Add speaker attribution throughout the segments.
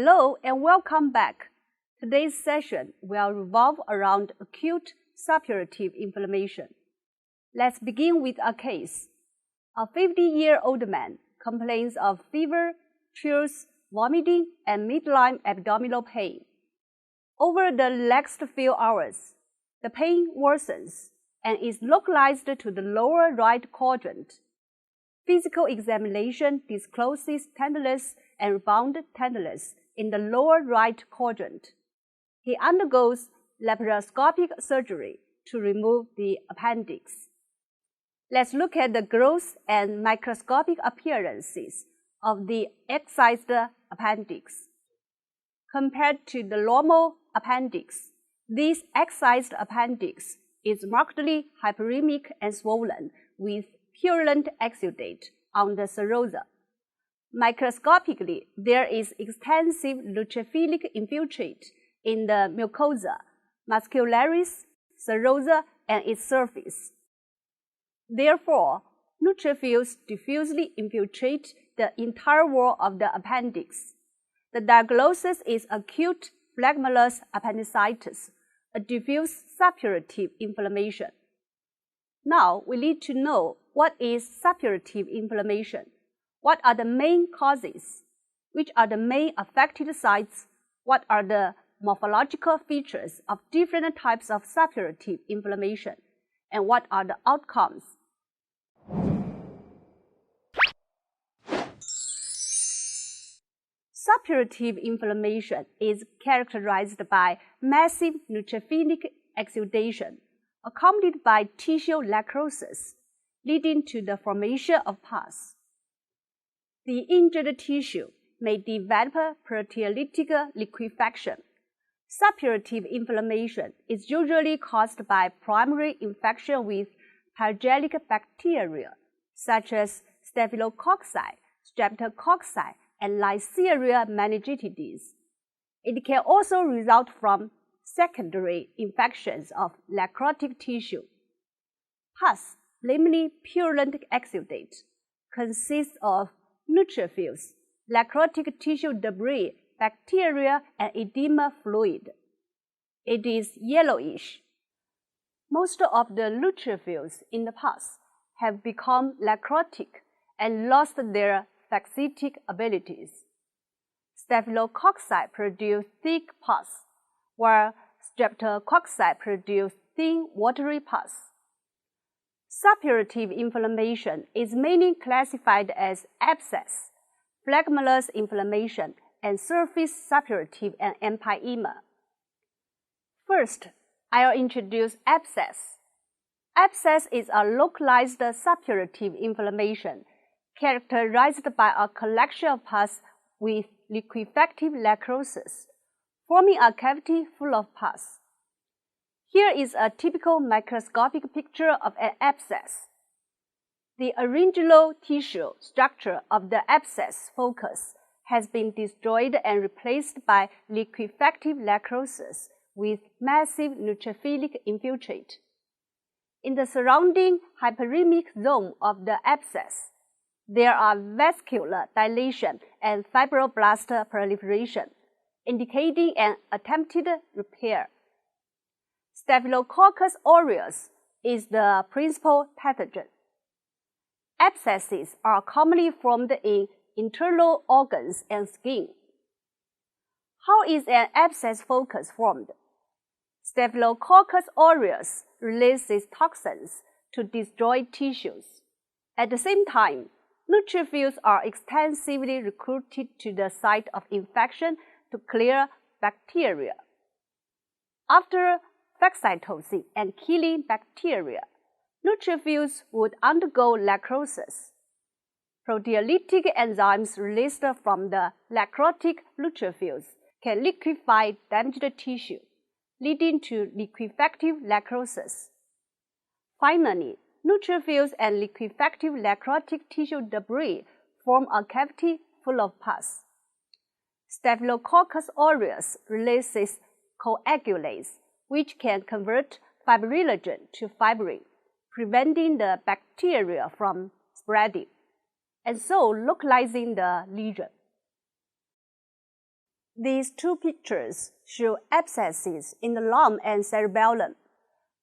Speaker 1: Hello and welcome back. Today's session will revolve around acute suppurative inflammation. Let's begin with a case. A 50-year-old man complains of fever, chills, vomiting, and midline abdominal pain. Over the next few hours, the pain worsens and is localized to the lower right quadrant. Physical examination discloses tenderness and rebound tenderness in the lower right quadrant. He undergoes laparoscopic surgery to remove the appendix. Let's look at the gross and microscopic appearances of the excised appendix. Compared to the normal appendix, this excised appendix is markedly hyperemic and swollen with purulent exudate on the serosa. Microscopically, there is extensive neutrophilic infiltrate in the mucosa, muscularis, serosa, and its surface. Therefore, neutrophils diffusely infiltrate the entire wall of the appendix. The diagnosis is acute phlegmolous appendicitis, a diffuse suppurative inflammation. Now, we need to know what is suppurative inflammation, what are the main causes, which are the main affected sites, what are the morphological features of different types of suppurative inflammation, and what are the outcomes. Suppurative inflammation is characterized by massive neutrophilic exudation, accompanied by tissue necrosis, leading to the formation of pus. The injured tissue may develop proteolytic liquefaction. Suppurative inflammation is usually caused by primary infection with pyrogenic bacteria, such as Staphylococci, Streptococci, and Listeria meningitidis. It can also result from secondary infections of necrotic tissue. Pus, namely purulent exudate, consists of neutrophils, necrotic tissue debris, bacteria, and edema fluid. It is yellowish. Most of the neutrophils in the pus have become necrotic and lost their phagocytic abilities. Staphylococci produce thick pus, while Streptococci produce thin, watery pus. Suppurative inflammation is mainly classified as abscess, phlegmolous inflammation, and surface suppurative and empyema. First, I'll introduce abscess. Abscess is a localized suppurative inflammation characterized by a collection of pus with liquefactive necrosis, forming a cavity full of pus. Here is a typical microscopic picture of an abscess. The original tissue structure of the abscess focus has been destroyed and replaced by liquefactive necrosis with massive neutrophilic infiltrate. In the surrounding hyperemic zone of the abscess, there are vascular dilation and fibroblast proliferation, indicating an attempted repair. Staphylococcus aureus is the principal pathogen. Abscesses are commonly formed in internal organs and skin. How is an abscess focus formed? Staphylococcus aureus releases toxins to destroy tissues. At the same time, neutrophils are extensively recruited to the site of infection to clear bacteria. After phagocytosis and killing bacteria, neutrophils would undergo necrosis. Proteolytic enzymes released from the necrotic neutrophils can liquefy damaged tissue, leading to liquefactive necrosis. Finally, neutrophils and liquefactive necrotic tissue debris form a cavity full of pus. Staphylococcus aureus releases coagulase, which can convert fibrinogen to fibrin, preventing the bacteria from spreading, and so localizing the lesion. These two pictures show abscesses in the lung and cerebellum.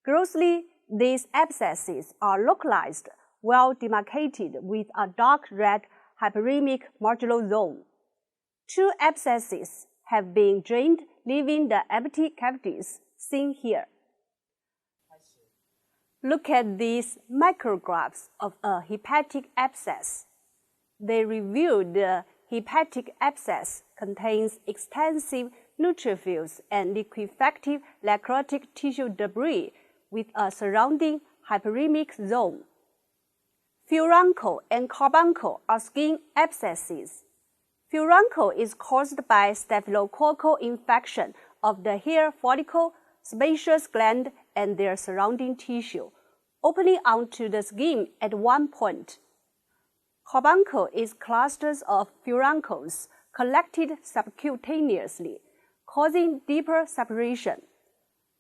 Speaker 1: Grossly, these abscesses are localized, well demarcated with a dark red hyperemic marginal zone. Two abscesses have been drained, leaving the empty cavities seen here. Look at these micrographs of a hepatic abscess. They reveal the hepatic abscess contains extensive neutrophils and liquefactive necrotic tissue debris with a surrounding hyperemic zone. Furuncle and carbuncle are skin abscesses. Furuncle is caused by staphylococcal infection of the hair follicle, sebaceous gland, and their surrounding tissue, opening onto the skin at one point. Carbuncle is clusters of furuncles collected subcutaneously, causing deeper separation.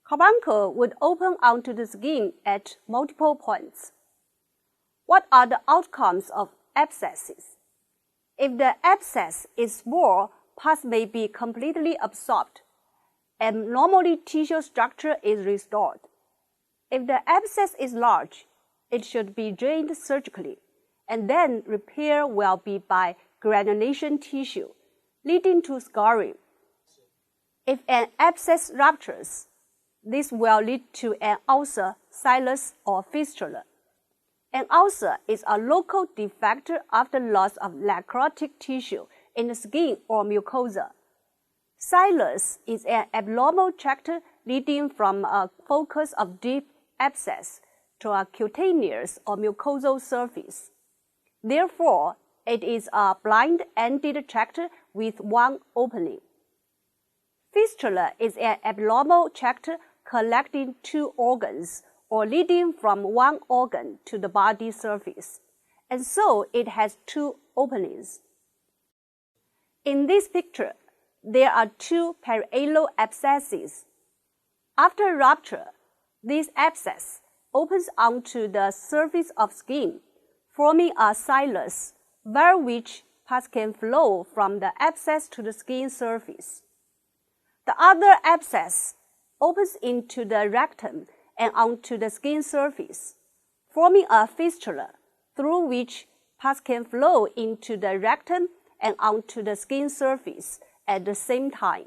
Speaker 1: Carbuncle would open onto the skin at multiple points. What are the outcomes of abscesses? If the abscess is small, pus may be completely absorbed, and normally tissue structure is restored. If the abscess is large, it should be drained surgically, and then repair will be by granulation tissue, leading to scarring. If an abscess ruptures, this will lead to an ulcer, silus, or fistula. An ulcer is a local defect after loss of necrotic tissue in the skin or mucosa. Silus is an abnormal tract leading from a focus of deep abscess to a cutaneous or mucosal surface. Therefore, it is a blind-ended tract with one opening. Fistula is an abnormal tract collecting two organs or leading from one organ to the body surface, and so it has two openings. In this picture, there are two parietal abscesses. After rupture, this abscess opens onto the surface of skin, forming a silus, via which pus can flow from the abscess to the skin surface. The other abscess opens into the rectum and onto the skin surface, forming a fistula through which pus can flow into the rectum and onto the skin surface at the same time.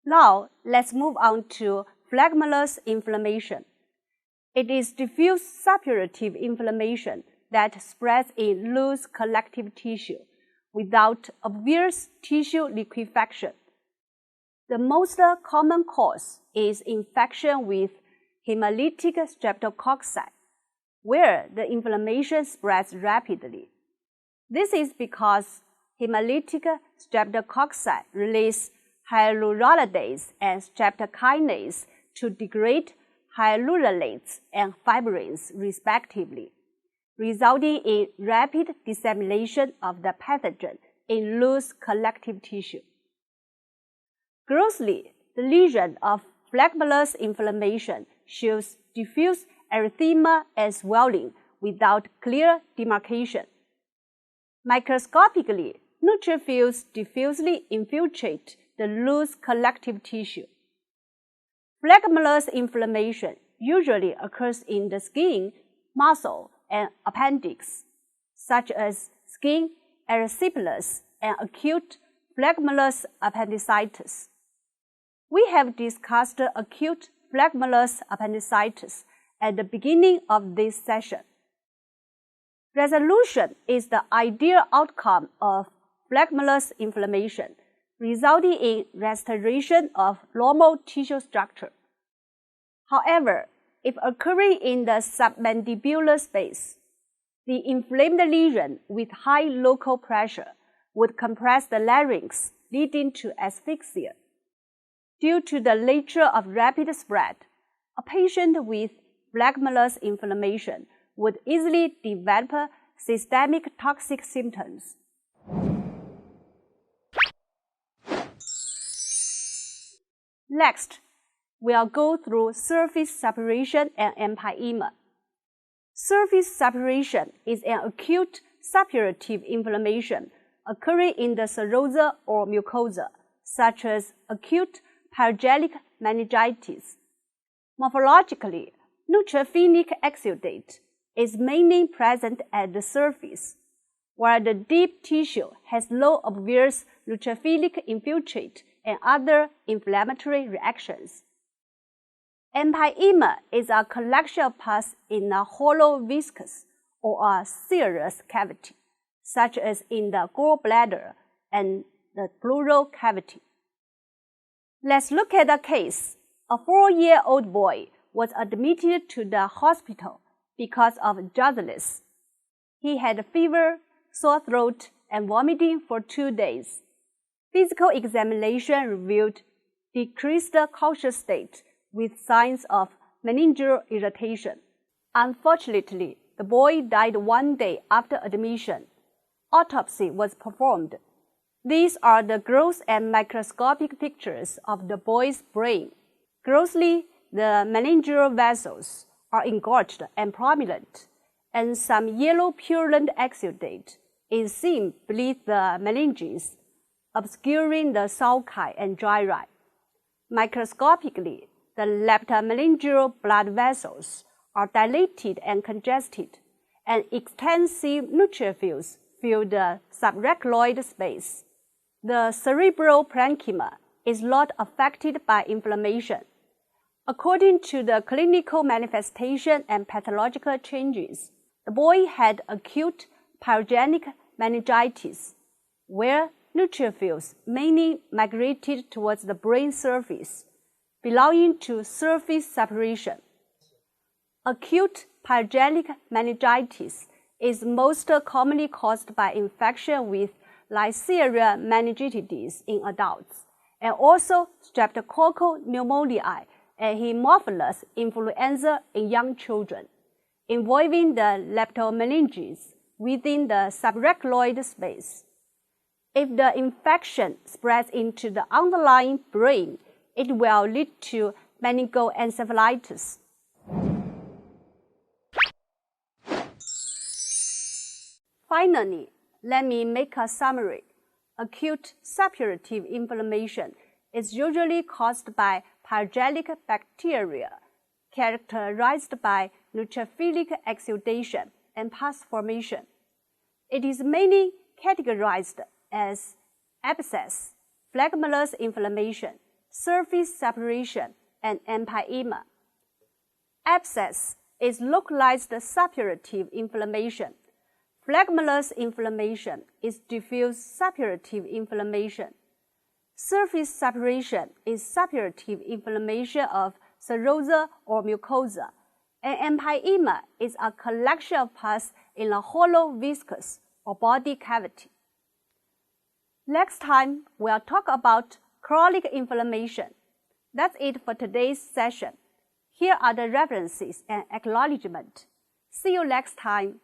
Speaker 1: Now, let's move on to phlegmolous inflammation. It is diffuse suppurative inflammation that spreads in loose collective tissue without obvious tissue liquefaction. The most common cause is infection with hemolytic streptococci, where the inflammation spreads rapidly. This is because hemolytic streptococci release hyaluronidase and streptokinase to degrade hyaluronidases and fibrins respectively, resulting in rapid dissemination of the pathogen in loose collective tissue. Grossly, the lesion of phlegmolous inflammation shows diffuse erythema and swelling without clear demarcation. Microscopically, neutrophils diffusely infiltrate the loose collective tissue. Phlegmolous inflammation usually occurs in the skin, muscle, and appendix, such as skin erysipelas and acute phlegmolous appendicitis. We have discussed acute phlegmolous appendicitis at the beginning of this session. Resolution is the ideal outcome of phlegmolous inflammation, resulting in restoration of normal tissue structure. However, if occurring in the submandibular space, the inflamed lesion with high local pressure would compress the larynx, leading to asphyxia. Due to the nature of rapid spread, a patient with phlegmolous inflammation would easily develop systemic toxic symptoms. Next, we'll go through surface separation and empyema. Surface suppuration is an acute suppurative inflammation occurring in the serosa or mucosa, such as acute pyrogenic meningitis. Morphologically, neutrophilic exudate is mainly present at the surface, while the deep tissue has low obvious neutrophilic infiltrate and other inflammatory reactions. Empyema is a collection of pus in a hollow viscous or a serous cavity, such as in the gallbladder and the pleural cavity. Let's look at a case. A 4-year-old boy was admitted to the hospital because of jaundice. He had fever, sore throat, and vomiting for 2 days. Physical examination revealed decreased culture state with signs of meningeal irritation. Unfortunately, the boy died 1 day after admission. Autopsy was performed. These are the gross and microscopic pictures of the boy's brain. Grossly, the meningeal vessels are engorged and prominent, and some yellow purulent exudate is seen beneath the meninges, obscuring the sulci and gyri. Microscopically, the leptomeningeal blood vessels are dilated and congested, and extensive neutrophils fill the subarachnoid space. The cerebral parenchyma is not affected by inflammation. According to the clinical manifestation and pathological changes, the boy had acute pyrogenic meningitis, where neutrophils mainly migrated towards the brain surface, belonging to surface suppuration. Acute pyrogenic meningitis is most commonly caused by infection with Neisseria meningitidis in adults, and also streptococcal pneumoniae and Haemophilus influenza in young children, involving the leptomeninges within the subarachnoid space. If the infection spreads into the underlying brain, it will lead to meningoencephalitis. Finally, let me make a summary. Acute suppurative inflammation is usually caused by pyrogenic bacteria, characterized by neutrophilic exudation and pus formation. It is mainly categorized as abscess, phlegmonous inflammation, surface suppuration, and empyema. Abscess is localized suppurative inflammation. Phlegmonous inflammation is diffuse suppurative inflammation. Surface suppuration is suppurative inflammation of serosa or mucosa, and empyema is a collection of pus in a hollow viscous or body cavity. Next time, we'll talk about chronic inflammation. That's it for today's session. Here are the references and acknowledgement. See you next time.